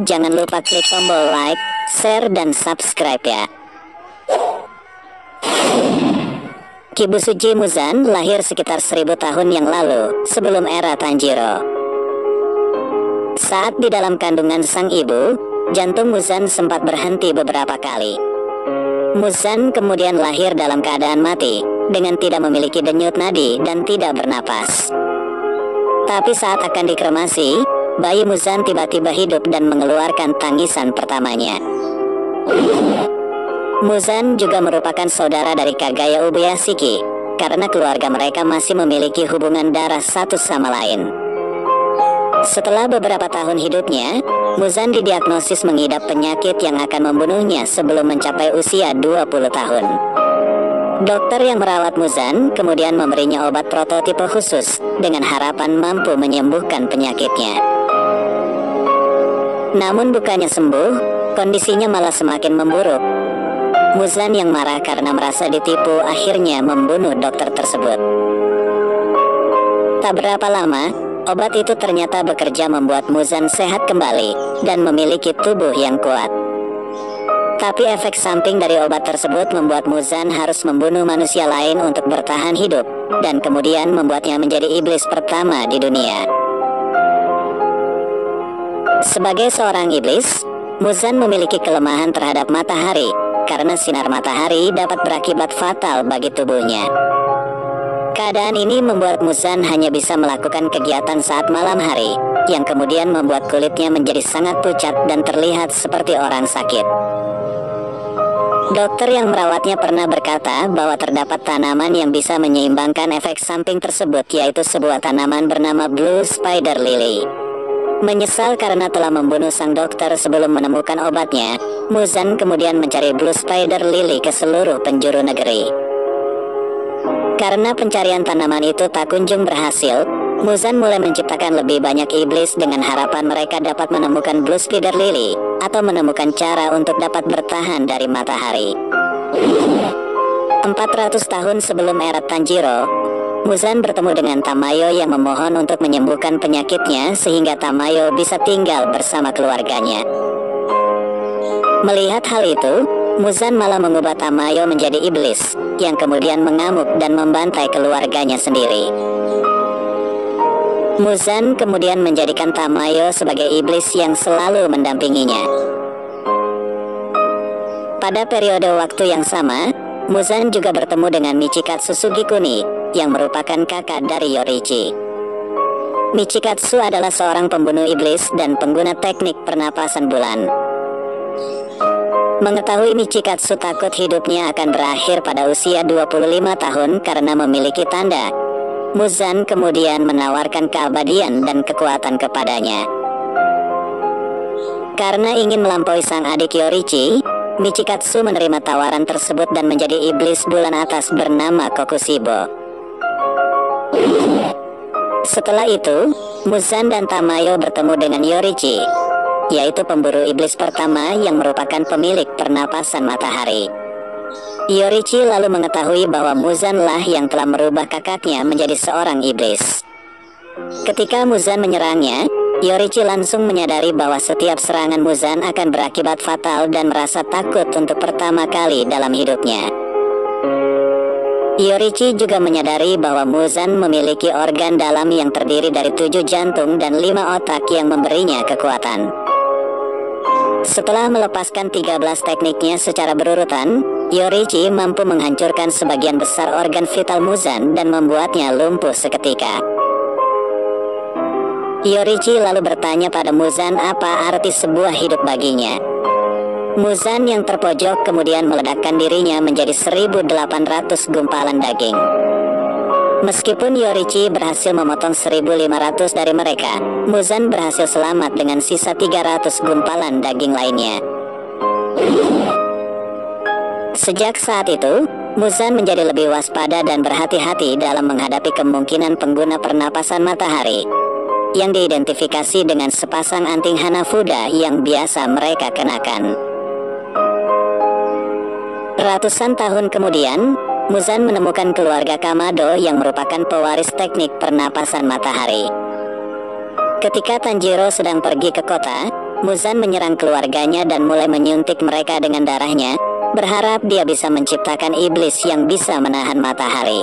jangan lupa klik tombol like, share, dan subscribe ya. Kibusuji Muzan lahir sekitar 1000 tahun yang lalu, sebelum era Tanjiro. Saat di dalam kandungan sang ibu, jantung Muzan sempat berhenti beberapa kali. Muzan kemudian lahir dalam keadaan mati, dengan tidak memiliki denyut nadi dan tidak bernapas. Tapi saat akan dikremasi, bayi Muzan tiba-tiba hidup dan mengeluarkan tangisan pertamanya. Muzan juga merupakan saudara dari Kagaya Ubuyashiki, karena keluarga mereka masih memiliki hubungan darah satu sama lain. Setelah beberapa tahun hidupnya, Muzan didiagnosis mengidap penyakit yang akan membunuhnya sebelum mencapai usia 20 tahun. Dokter yang merawat Muzan kemudian memberinya obat prototipe khusus dengan harapan mampu menyembuhkan penyakitnya. Namun bukannya sembuh, kondisinya malah semakin memburuk. Muzan yang marah karena merasa ditipu akhirnya membunuh dokter tersebut. Tak berapa lama, obat itu ternyata bekerja membuat Muzan sehat kembali dan memiliki tubuh yang kuat. Tapi efek samping dari obat tersebut membuat Muzan harus membunuh manusia lain untuk bertahan hidup, dan kemudian membuatnya menjadi iblis pertama di dunia. Sebagai seorang iblis, Muzan memiliki kelemahan terhadap matahari, karena sinar matahari dapat berakibat fatal bagi tubuhnya. Keadaan ini membuat Muzan hanya bisa melakukan kegiatan saat malam hari, yang kemudian membuat kulitnya menjadi sangat pucat dan terlihat seperti orang sakit. Dokter yang merawatnya pernah berkata bahwa terdapat tanaman yang bisa menyeimbangkan efek samping tersebut, yaitu sebuah tanaman bernama Blue Spider Lily. Menyesal karena telah membunuh sang dokter sebelum menemukan obatnya, Muzan kemudian mencari Blue Spider Lily ke seluruh penjuru negeri. Karena pencarian tanaman itu tak kunjung berhasil, Muzan mulai menciptakan lebih banyak iblis dengan harapan mereka dapat menemukan Blue Spider Lily atau menemukan cara untuk dapat bertahan dari matahari. 400 tahun sebelum era Tanjiro, Muzan bertemu dengan Tamayo yang memohon untuk menyembuhkan penyakitnya sehingga Tamayo bisa tinggal bersama keluarganya. Melihat hal itu, Muzan malah mengubah Tamayo menjadi iblis, yang kemudian mengamuk dan membantai keluarganya sendiri. Muzan kemudian menjadikan Tamayo sebagai iblis yang selalu mendampinginya. Pada periode waktu yang sama, Muzan juga bertemu dengan Michikatsu Sugikuni, yang merupakan kakak dari Yorichi. Michikatsu adalah seorang pembunuh iblis dan pengguna teknik pernapasan bulan. Mengetahui Michikatsu takut hidupnya akan berakhir pada usia 25 tahun karena memiliki tanda, Muzan kemudian menawarkan keabadian dan kekuatan kepadanya. Karena ingin melampaui sang adik Yorichi, Michikatsu menerima tawaran tersebut dan menjadi iblis bulan atas bernama Kokushibo. Setelah itu, Muzan dan Tamayo bertemu dengan Yorichi, yaitu pemburu iblis pertama yang merupakan pemilik pernapasan matahari. Yorichi lalu mengetahui bahwa Muzan lah yang telah merubah kakaknya menjadi seorang iblis. Ketika Muzan menyerangnya, Yorichi langsung menyadari bahwa setiap serangan Muzan akan berakibat fatal dan merasa takut untuk pertama kali dalam hidupnya. Yorichi juga menyadari bahwa Muzan memiliki organ dalam yang terdiri dari 7 jantung dan 5 otak yang memberinya kekuatan. Setelah melepaskan 13 tekniknya secara berurutan, Yorichi mampu menghancurkan sebagian besar organ vital Muzan dan membuatnya lumpuh seketika. Yorichi lalu bertanya pada Muzan apa arti sebuah hidup baginya. Muzan yang terpojok kemudian meledakkan dirinya menjadi 1800 gumpalan daging. Meskipun Yorichi berhasil memotong 1500 dari mereka, Muzan berhasil selamat dengan sisa 300 gumpalan daging lainnya. Sejak saat itu, Muzan menjadi lebih waspada dan berhati-hati dalam menghadapi kemungkinan pengguna pernapasan matahari, yang diidentifikasi dengan sepasang anting Hanafuda yang biasa mereka kenakan. Ratusan tahun kemudian, Muzan menemukan keluarga Kamado yang merupakan pewaris teknik pernapasan matahari. Ketika Tanjiro sedang pergi ke kota, Muzan menyerang keluarganya dan mulai menyuntik mereka dengan darahnya, berharap dia bisa menciptakan iblis yang bisa menahan matahari.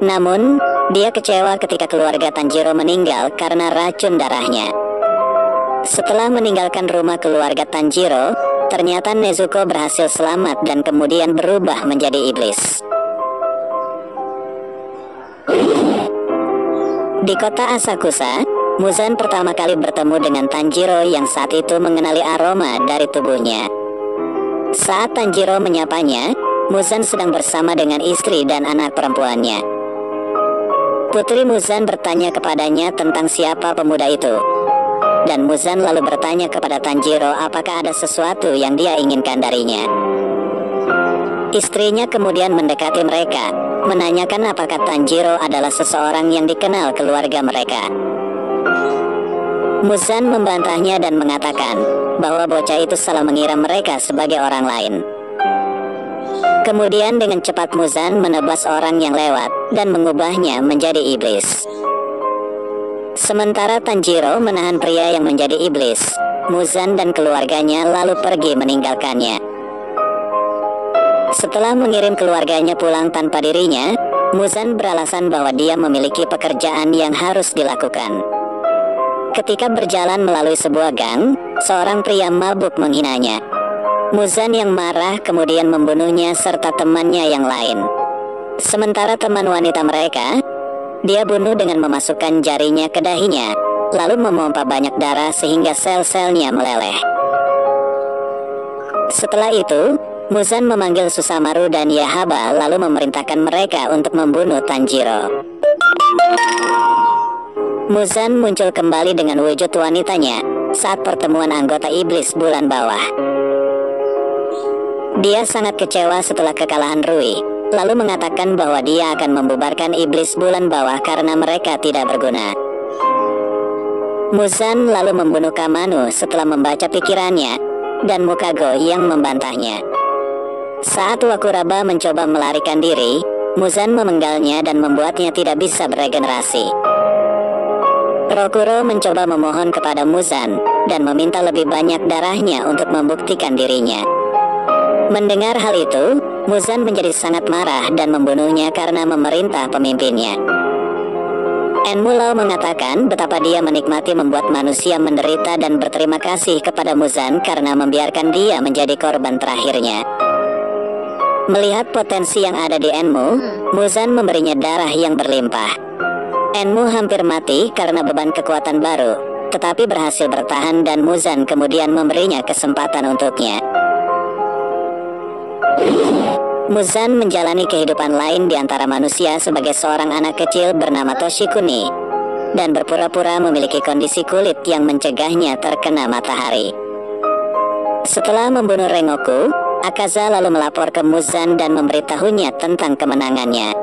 Namun, dia kecewa ketika keluarga Tanjiro meninggal karena racun darahnya. Setelah meninggalkan rumah keluarga Tanjiro, ternyata Nezuko berhasil selamat dan kemudian berubah menjadi iblis. Di kota Asakusa, Muzan pertama kali bertemu dengan Tanjiro yang saat itu mengenali aroma dari tubuhnya. Saat Tanjiro menyapanya, Muzan sedang bersama dengan istri dan anak perempuannya. Putri Muzan bertanya kepadanya tentang siapa pemuda itu. Dan Muzan lalu bertanya kepada Tanjiro apakah ada sesuatu yang dia inginkan darinya. Istrinya kemudian mendekati mereka, menanyakan apakah Tanjiro adalah seseorang yang dikenal keluarga mereka. Muzan membantahnya dan mengatakan bahwa bocah itu salah mengira mereka sebagai orang lain. Kemudian dengan cepat Muzan menebas orang yang lewat dan mengubahnya menjadi iblis. Sementara Tanjiro menahan pria yang menjadi iblis, Muzan dan keluarganya lalu pergi meninggalkannya. Setelah mengirim keluarganya pulang tanpa dirinya, Muzan beralasan bahwa dia memiliki pekerjaan yang harus dilakukan. Ketika berjalan melalui sebuah gang, seorang pria mabuk menghinanya. Muzan yang marah kemudian membunuhnya serta temannya yang lain. Sementara teman wanita mereka, dia bunuh dengan memasukkan jarinya ke dahinya, lalu memompa banyak darah sehingga sel-selnya meleleh. Setelah itu, Muzan memanggil Susamaru dan Yahaba lalu memerintahkan mereka untuk membunuh Tanjiro. Muzan muncul kembali dengan wujud wanitanya saat pertemuan anggota iblis bulan bawah. Dia sangat kecewa setelah kekalahan Rui, lalu mengatakan bahwa dia akan membubarkan iblis bulan bawah karena mereka tidak berguna. Muzan lalu membunuh Kamanu setelah membaca pikirannya, dan Mukago yang membantahnya. Saat Wakuraba mencoba melarikan diri, Muzan memenggalnya dan membuatnya tidak bisa beregenerasi. Rokuro mencoba memohon kepada Muzan dan meminta lebih banyak darahnya untuk membuktikan dirinya. Mendengar hal itu, Muzan menjadi sangat marah dan membunuhnya karena memerintah pemimpinnya. Enmulau mengatakan betapa dia menikmati membuat manusia menderita dan berterima kasih kepada Muzan karena membiarkan dia menjadi korban terakhirnya. Melihat potensi yang ada di Enmu, Muzan memberinya darah yang berlimpah. Enmu hampir mati karena beban kekuatan baru, tetapi berhasil bertahan dan Muzan kemudian memberinya kesempatan untuknya. Muzan menjalani kehidupan lain di antara manusia sebagai seorang anak kecil bernama Toshikuni, dan berpura-pura memiliki kondisi kulit yang mencegahnya terkena matahari. Setelah membunuh Rengoku, Akaza lalu melapor ke Muzan dan memberitahunya tentang kemenangannya.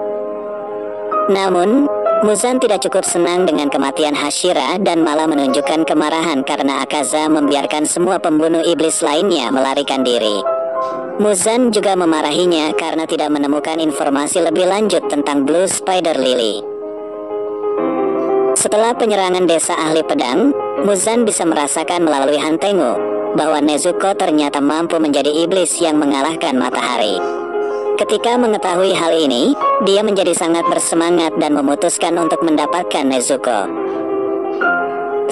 Namun, Muzan tidak cukup senang dengan kematian Hashira dan malah menunjukkan kemarahan karena Akaza membiarkan semua pembunuh iblis lainnya melarikan diri. Muzan juga memarahinya karena tidak menemukan informasi lebih lanjut tentang Blue Spider Lily. Setelah penyerangan desa ahli pedang, Muzan bisa merasakan melalui Hantengu bahwa Nezuko ternyata mampu menjadi iblis yang mengalahkan matahari. Ketika mengetahui hal ini, dia menjadi sangat bersemangat dan memutuskan untuk mendapatkan Nezuko.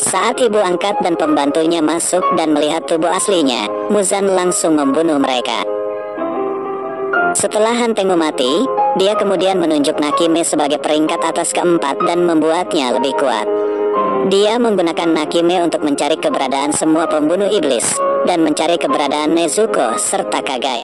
Saat ibu angkat dan pembantunya masuk dan melihat tubuh aslinya, Muzan langsung membunuh mereka. Setelah Hantengu mati, dia kemudian menunjuk Nakime sebagai peringkat atas keempat dan membuatnya lebih kuat. Dia menggunakan Nakime untuk mencari keberadaan semua pembunuh iblis, dan mencari keberadaan Nezuko serta Kagaya.